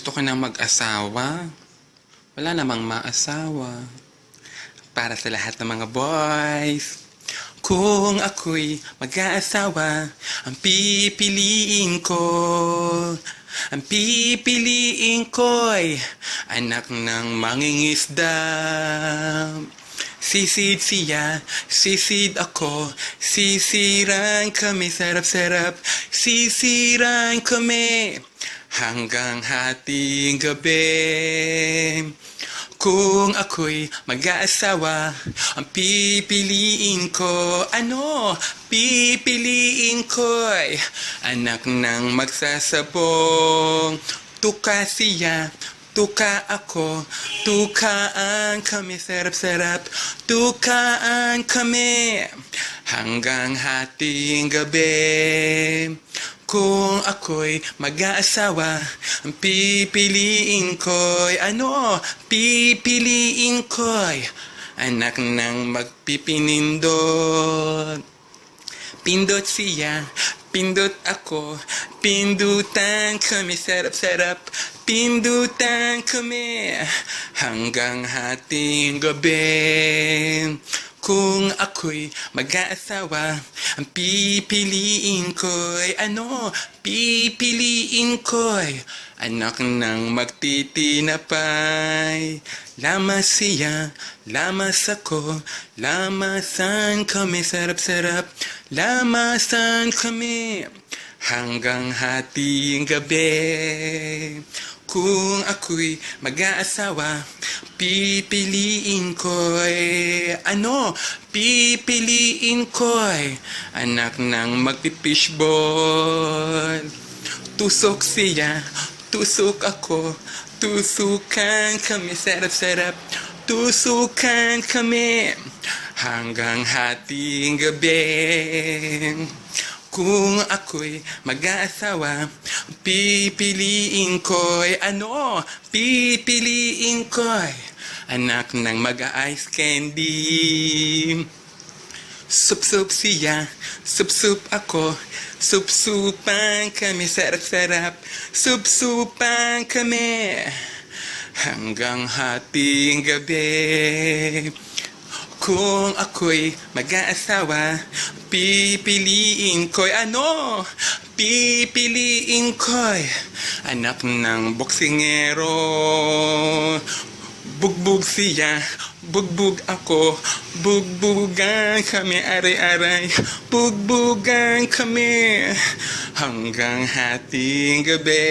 Gusto ko na mag-asawa. Wala namang maasawa. Para sa lahat ng mga boys. Kung ako'y mag-aasawa, ang pipiliin ko. Ang pipiliin ko'y anak ng mangingisda. Sisid siya, sisid ako, sisiran kami, sarap-sarap, sisiran kami hanggang hating gabi. Kung ako'y mag-aasawa, ang pipiliin ko, pipiliin ko'y anak ng magsasabong. Tuka siya, tuka ako, tukaan kami, sarap-sarap, tukaan kami hanggang hating gabi. Kung ako'y mag-aasawa, ang pipiliin ko'y pipiliin ko'y anak ng magpipinindot. Pindot siya, pindot ako, pindutan kami, sarap-sarap, pindutan kami hanggang hating gabi. Kung ako'y mag-aasawa, ang pipiliin ko'y pipiliin ko'y anak ng magtitinapay. Lamas siya, lamas ako, lamasan kami, sarap-sarap, lamasan kami hanggang hating gabi. Kung ako'y mag-aasawa, pipiliin ko'y pipiliin ko'y anak ng magpipishball. Tusok siya, tusok ako, tusukan kami, sarap-sarap, tusukan kami hanggang hating gabi. Kung ako'y mag-aasawa, pipiliin ko'y pipiliin ko'y anak ng mag-a-ice candy. Sup-sup siya, sup-sup ako, sup-supan kami, sarap-sarap, sup-supan kami hanggang hating gabi. Kung ako'y mag-aasawa, pipiliin ko'y pipiliin ko'y anak ng boksingero. Bugbog siya, bugbog ako, bugbugan kami, aray-aray, bugbugan kami hanggang hating gabi.